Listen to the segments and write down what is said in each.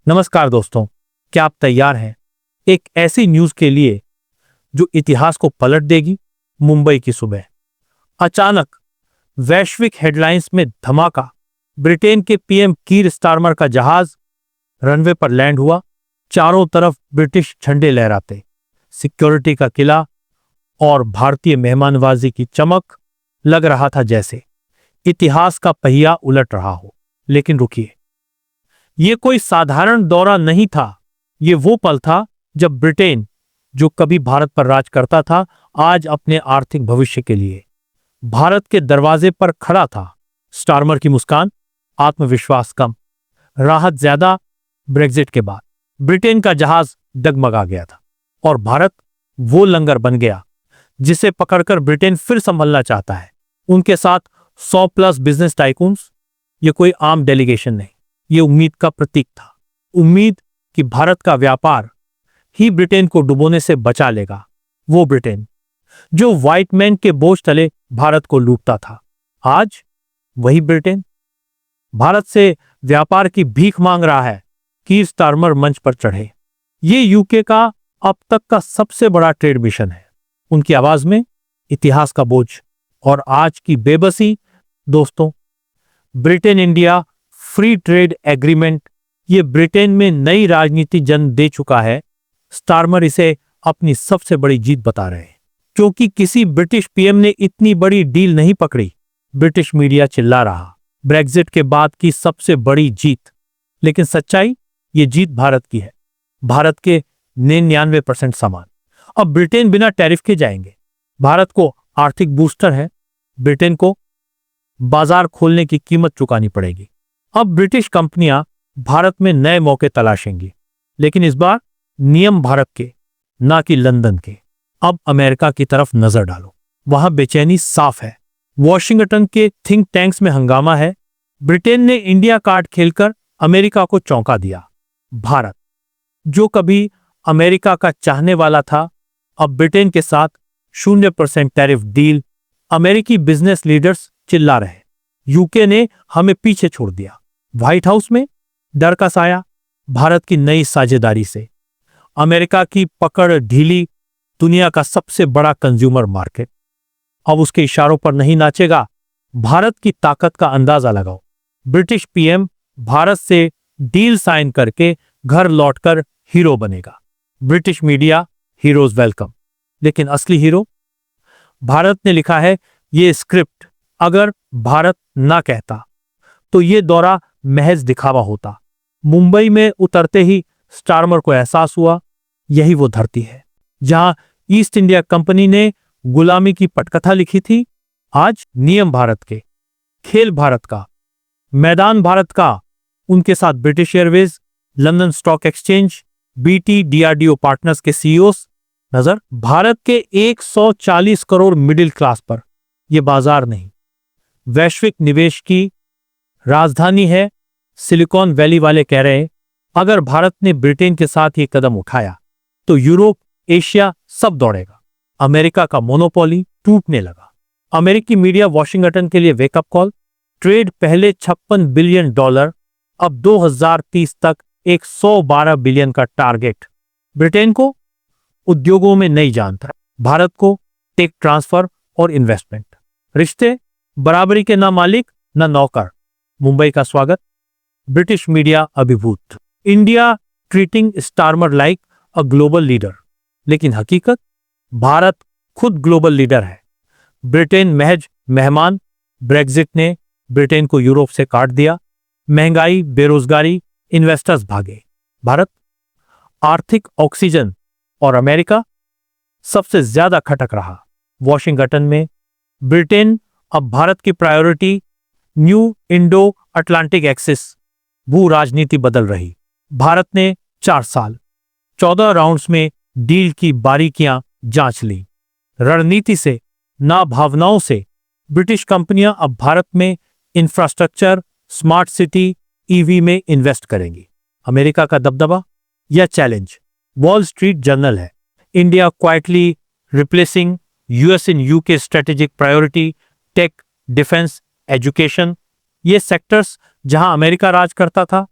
नमस्कार दोस्तों, क्या आप तैयार हैं एक ऐसी न्यूज के लिए जो इतिहास को पलट देगी। मुंबई की सुबह अचानक वैश्विक हेडलाइंस में धमाका। ब्रिटेन के पीएम कीर स्टारमर का जहाज रनवे पर लैंड हुआ। चारों तरफ ब्रिटिश झंडे लहराते, सिक्योरिटी का किला और भारतीय मेहमानवाजी की चमक। लग रहा था जैसे इतिहास का पहिया उलट रहा हो। लेकिन रुकिए, यह कोई साधारण दौरा नहीं था। यह वो पल था जब ब्रिटेन, जो कभी भारत पर राज करता था, आज अपने आर्थिक भविष्य के लिए भारत के दरवाजे पर खड़ा था। स्टारमर की मुस्कान, आत्मविश्वास कम, राहत ज्यादा। ब्रेग्जिट के बाद ब्रिटेन का जहाज डगमगा गया था और भारत वो लंगर बन गया जिसे पकड़कर ब्रिटेन फिर संभलना चाहता है। उनके साथ 100+ बिजनेस टाइकून्स। ये कोई आम डेलीगेशन नहीं, ये उम्मीद का प्रतीक था। उम्मीद कि भारत का व्यापार ही ब्रिटेन को डुबोने से बचा लेगा। वो ब्रिटेन जो व्हाइट मैन के बोझ तले भारत को लूटता था, आज वही ब्रिटेन भारत से व्यापार की भीख मांग रहा है। कीर स्टारमर मंच पर चढ़े। ये यूके का अब तक का सबसे बड़ा ट्रेड मिशन है। उनकी आवाज में इतिहास का बोझ और आज की बेबसी। दोस्तों, Britain India free trade agreement, ये ब्रिटेन में नई राजनीति जन्म दे चुका है। स्टारमर इसे अपनी सबसे बड़ी जीत बता रहे हैं, क्योंकि किसी ब्रिटिश पीएम ने इतनी बड़ी डील नहीं पकड़ी। ब्रिटिश मीडिया चिल्ला रहा, ब्रेग्जिट के बाद की सबसे बड़ी जीत। लेकिन सच्चाई, ये जीत भारत की है। भारत के 99% सामान अब ब्रिटेन बिना टैरिफ के जाएंगे। भारत को आर्थिक बूस्टर है, ब्रिटेन को बाजार खोलने की कीमत चुकानी पड़ेगी। अब ब्रिटिश कंपनियां भारत में नए मौके तलाशेंगी, लेकिन इस बार नियम भारत के, ना कि लंदन के। अब अमेरिका की तरफ नजर डालो, वहां बेचैनी साफ है। वॉशिंगटन के थिंक टैंक्स में हंगामा है। ब्रिटेन ने इंडिया कार्ड खेलकर अमेरिका को चौंका दिया। भारत, जो कभी अमेरिका का चाहने वाला था, अब ब्रिटेन के साथ 0% टैरिफ डील। अमेरिकी बिजनेस लीडर्स चिल्ला रहे, यूके ने हमें पीछे छोड़ दिया। व्हाइट हाउस में डर का साया। भारत की नई साझेदारी से अमेरिका की पकड़ ढीली। दुनिया का सबसे बड़ा कंज्यूमर मार्केट अब उसके इशारों पर नहीं नाचेगा। भारत की ताकत का अंदाजा लगाओ। ब्रिटिश पीएम भारत से डील साइन करके घर लौटकर हीरो बनेगा। British media, heroes welcome. लेकिन असली हीरो भारत ने लिखा है। ये स्क्रिप्ट अगर भारत ना कहता तो ये दौरा महज दिखावा होता। मुंबई में उतरते ही स्टारमर को एहसास हुआ, यही वो धरती है जहां ईस्ट इंडिया कंपनी ने गुलामी की पटकथा लिखी थी। आज नियम भारत के, खेल भारत का, मैदान भारत का। उनके साथ British Airways, London stock exchange, BT, DRDO partners के सीईओस। नजर भारत के 140 करोड़ मिडिल क्लास पर। यह बाजार नहीं, वैश्विक निवेश की राजधानी है। सिलिकॉन वैली वाले कह रहे हैं, अगर भारत ने ब्रिटेन के साथ ये कदम उठाया तो यूरोप, एशिया सब दौड़ेगा। अमेरिका का मोनोपोली टूटने लगा। अमेरिकी मीडिया वॉशिंगटन के लिए वेकअप कॉल। ट्रेड पहले $56 बिलियन, अब 2030 तक 112 बिलियन का टारगेट। ब्रिटेन को उद्योगों में नई जान था, भारत को टेक ट्रांसफर और इन्वेस्टमेंट। रिश्ते बराबरी के, ना मालिक ना नौकर। मुंबई का स्वागत, ब्रिटिश मीडिया अभिभूत। India treating Starmer like a global leader. लेकिन हकीकत, भारत खुद ग्लोबल लीडर है, ब्रिटेन महज मेहमान। ब्रेग्जिट ने ब्रिटेन को यूरोप से काट दिया। महंगाई, बेरोजगारी, इन्वेस्टर्स भागे। भारत आर्थिक ऑक्सीजन और अमेरिका सबसे ज्यादा खटक रहा। वॉशिंगटन में ब्रिटेन अब भारत की priority. New Indo Atlantic axis, भू राजनीति बदल रही। भारत ने 4 साल 14 राउंड्स में डील की बारीकियां जांच ली। रणनीति से ना भावनाओं से। ब्रिटिश कंपनियां अब भारत में इंफ्रास्ट्रक्चर, स्मार्ट सिटी, ईवी में इन्वेस्ट करेंगी। अमेरिका का दबदबा या चैलेंज। वॉल स्ट्रीट जर्नल है, India quietly replacing US in UK strategic priority. Tech, defence, education, ये सेक्टर्स जहां अमेरिका राज करता था,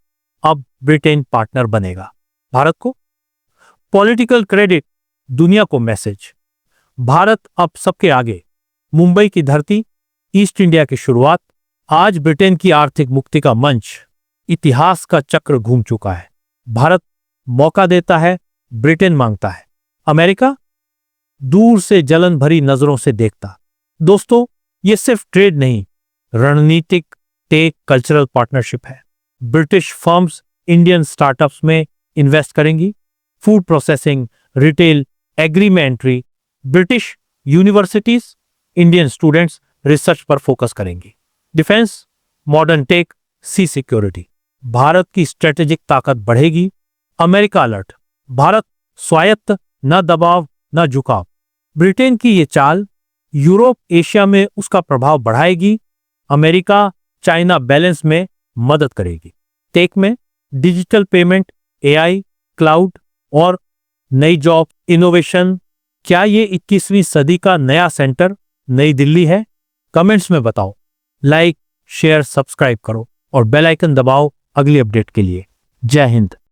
अब ब्रिटेन पार्टनर बनेगा भारत को। पॉलिटिकल क्रेडिट, दुनिया को मैसेज, भारत अब सबके आगे। मुंबई की धरती, ईस्ट इंडिया की शुरुआत, आज ब्रिटेन की आर्थिक मुक्ति का मंच। इतिहास का चक्र घूम चुका है। भारत मौका देता है, ब्रिटेन मांगता है, अमेरिका दूर से जलन भरी नजरों से देखता। दोस्तों, ये सिर्फ ट्रेड नहीं, रणनीतिक टेक कल्चरल पार्टनरशिप है। ब्रिटिश फर्म्स इंडियन स्टार्टअप्स में इन्वेस्ट करेंगी। फूड प्रोसेसिंग, रिटेल, एग्री में entry. British universities Indian students research पर फोकस करेंगी। डिफेंस, मॉडर्न टेक, सी सिक्योरिटी। भारत की स्ट्रेटेजिक ताकत बढ़ेगी। अमेरिका अलर्ट, भारत स्वायत्त, न दबाव न झुकाव। ब्रिटेन की ये चाल यूरोप एशिया में उसका प्रभाव बढ़ाएगी। अमेरिका चाइना बैलेंस में मदद करेगी। टेक में डिजिटल पेमेंट, एआई, क्लाउड और नई जॉब, इनोवेशन। क्या ये 21वीं सदी का नया सेंटर नई दिल्ली है? कमेंट्स में बताओ। लाइक, शेयर, सब्सक्राइब करो और बेल आइकन दबाओ अगली अपडेट के लिए। जय हिंद।